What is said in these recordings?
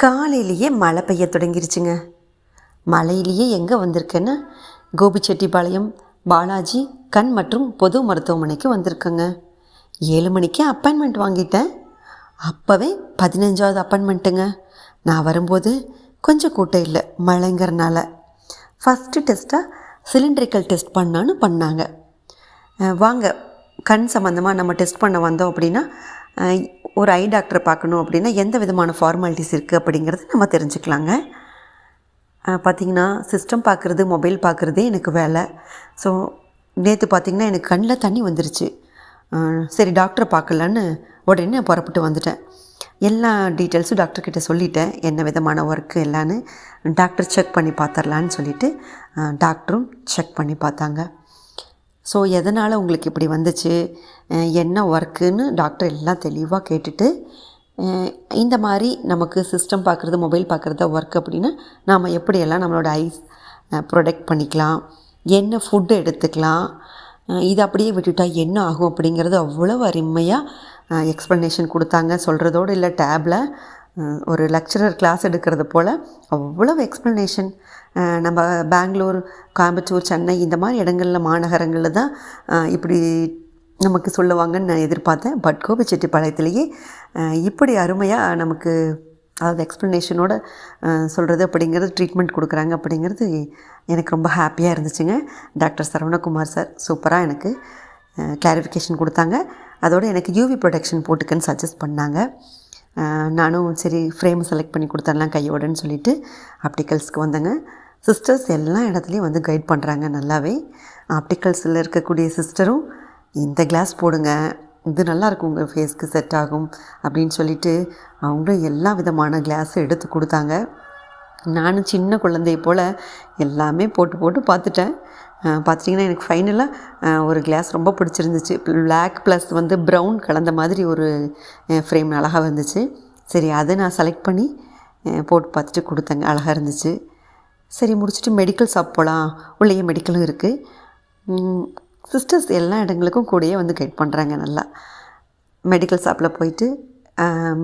காலையிலேயே மழை பெய்ய தொடங்கிருச்சுங்க. மழையிலேயே எங்கே வந்திருக்கேன்னா கோபிச்செட்டிப்பாளையம் பாலாஜி கண் மற்றும் பொது மருத்துவமனைக்கு வந்திருக்கேங்க. 7 மணிக்கு அப்பாயின்மெண்ட் வாங்கிட்டேன். அப்போவே 15வது அப்பாயின்மெண்ட்டுங்க. நான் வரும்போது கொஞ்சம் கூட்டம் இல்லை, மழைங்கிறனால. ஃபஸ்ட்டு டெஸ்ட்டாக சிலிண்ட்ரிக்கல் டெஸ்ட் பண்ணாங்க. வாங்க, கண் சம்மந்தமாக நம்ம டெஸ்ட் பண்ண வந்தோம் அப்படின்னா ஒரு ஐ டாக்டரை பார்க்கணும் அப்படின்னா எந்த விதமான ஃபார்மாலிட்டிஸ் இருக்குது அப்படிங்கிறது நம்ம தெரிஞ்சுக்கலாங்க. பார்த்திங்கன்னா சிஸ்டம் பார்க்குறது, மொபைல் பார்க்குறதே எனக்கு வேலை. ஸோ நேற்று பார்த்திங்கன்னா எனக்கு கண்ணில் தண்ணி வந்துருச்சு. சரி டாக்டரை பார்க்கலான்னு உடனே புறப்பட்டு வந்துட்டேன். எல்லா டீட்டெயில்ஸும் டாக்டர்கிட்ட சொல்லிட்டேன், என்ன விதமான ஒர்க்கு எல்லான்னு. டாக்டர் செக் பண்ணி பார்த்துடலான்னு சொல்லிவிட்டு டாக்டரும் செக் பண்ணி பார்த்தாங்க. ஸோ எதனால் உங்களுக்கு இப்படி வந்துச்சு, என்ன ஒர்க்குன்னு டாக்டர் எல்லாம் தெளிவாக கேட்டுட்டு, இந்த மாதிரி நமக்கு சிஸ்டம் பார்க்குறது, மொபைல் பார்க்குறத ஒர்க் அப்படின்னா நாம் எப்படியெல்லாம் நம்மளோட ஐஸ் ப்ரொடெக்ட் பண்ணிக்கலாம், என்ன ஃபுட்டு எடுத்துக்கலாம், இது அப்படியே விட்டுட்டால் என்ன ஆகும் அப்படிங்கிறது அவ்வளோ அருமையாக எக்ஸ்ப்ளனேஷன் கொடுத்தாங்க. சொல்கிறதோடு இல்லை, டேபில் ஒரு லெக்சரர் கிளாஸ் எடுக்கிறது போல் அவ்வளோ எக்ஸ்ப்ளனேஷன். நம்ம பெங்களூர், கோயம்புத்தூர், சென்னை இந்த மாதிரி இடங்களில், மாநகரங்களில் தான் இப்படி நமக்கு சொல்லுவாங்கன்னு நான் எதிர்பார்த்தேன். பட் கோபிச்செட்டிப்பாளையத்துலேயே இப்படி அருமையாக நமக்கு, அதாவது எக்ஸ்ப்ளனேஷனோட சொல்கிறது அப்படிங்கிறது, ட்ரீட்மெண்ட் கொடுக்குறாங்க அப்படிங்கிறது எனக்கு ரொம்ப ஹாப்பியாக இருந்துச்சுங்க. டாக்டர் சரவணகுமார் சார் சூப்பராக எனக்கு கிளாரிஃபிகேஷன் கொடுத்தாங்க. அதோடு எனக்கு யூவி ப்ரொடெக்ஷன் போட்டுக்கன்னு சஜஸ்ட் பண்ணாங்க. நானும் சரி ஃப்ரேம் செலக்ட் பண்ணி கொடுத்தரலாம் கையோடன்னு சொல்லிவிட்டு ஆப்டிக்கல்ஸ்க்கு வந்தேங்க. சிஸ்டர்ஸ் எல்லா இடத்துலையும் வந்து கைட் பண்ணுறாங்க நல்லாவே. ஆப்டிக்கல்ஸில் இருக்கக்கூடிய சிஸ்டரும் இந்த கிளாஸ் போடுங்க, இது நல்லாயிருக்கும், உங்கள் ஃபேஸ்க்கு செட் ஆகும் அப்படின்னு சொல்லிவிட்டு அவங்களும் எல்லா விதமான கிளாஸும் எடுத்து கொடுத்தாங்க. நானும் சின்ன குழந்தை போல் எல்லாமே போட்டு பார்த்துட்டேன். பார்த்துட்டிங்கன்னா எனக்கு ஃபைனலாக ஒரு கிளாஸ் ரொம்ப பிடிச்சிருந்துச்சு. பிளாக் ப்ளஸ் வந்து ப்ரௌன் கலந்த மாதிரி ஒரு ஃப்ரேம் அழகாக வந்துச்சு. சரி, அதை நான் செலக்ட் பண்ணி போட்டு பார்த்துட்டு கொடுத்தேங்க. அழகாக இருந்துச்சு. சரி, முடிச்சுட்டு மெடிக்கல் ஷாப் போகலாம், உள்ளேயே மெடிக்கலும் இருக்குது. சிஸ்டர்ஸ் எல்லா இடங்களுக்கும் கூடயே வந்து கைட் பண்ணுறாங்க நல்லா. மெடிக்கல் ஷாப்பில் போயிட்டு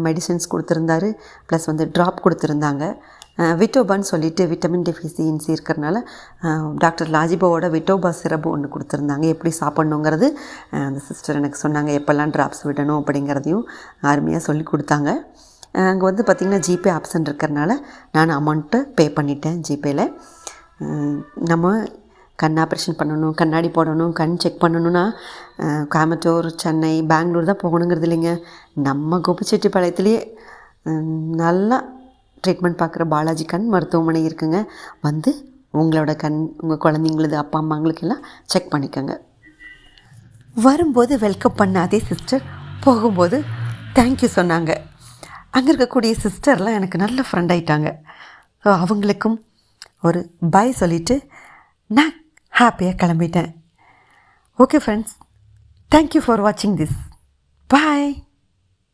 மெடிசன்ஸ் கொடுத்துருந்தாரு, ப்ளஸ் வந்து ட்ராப் கொடுத்துருந்தாங்க. விட்டோபான்னு சொல்லிவிட்டு விட்டமின் டெஃபிஷியன்சி இருக்கிறனால டாக்டர் லாஜிபாவோட விட்டோபா சிரப்பு ஒன்று கொடுத்துருந்தாங்க. எப்படி சாப்பிட்ணுங்கிறது அந்த சிஸ்டர் எனக்கு சொன்னாங்க. எப்போல்லாம் ட்ராப்ஸ் விடணும் அப்படிங்கிறதையும் அருமையாக சொல்லி கொடுத்தாங்க. அங்கே வந்து பார்த்திங்கன்னா ஜிபே ஆப்ஷன் இருக்கிறனால நான் அமௌண்ட்டை பே பண்ணிட்டேன் ஜிபேயில். நம்ம கண் ஆப்ரேஷன் பண்ணணும், கண்ணாடி போடணும், கண் செக் பண்ணணுன்னா கோயம்புத்தூர், சென்னை, பெங்களூர் தான் போகணுங்கிறது இல்லைங்க. நம்ம கோபிச்செட்டிப்பாளையத்துலேயே நல்லா ட்ரீட்மெண்ட் பார்க்குற பாலாஜி கண் மருத்துவமனை இருக்குங்க. வந்து உங்களோட கண், உங்கள் குழந்தைங்களது அப்பா அம்மாங்களுக்கெல்லாம் செக் பண்ணிக்கோங்க. வரும்போது வெல்கம் பண்ண அதே சிஸ்டர் போகும்போது தேங்க்யூ சொன்னாங்க. அங்கே இருக்கக்கூடிய சிஸ்டர்லாம் எனக்கு நல்ல ஃப்ரெண்ட் ஆகிட்டாங்க. ஸோ அவங்களுக்கும் ஒரு பாய் சொல்லிவிட்டு நான் ஹாப்பியாக கிளம்பிட்டேன். ஓகே ஃப்ரெண்ட்ஸ், தேங்க்யூ ஃபார் வாட்சிங் திஸ். பாய்.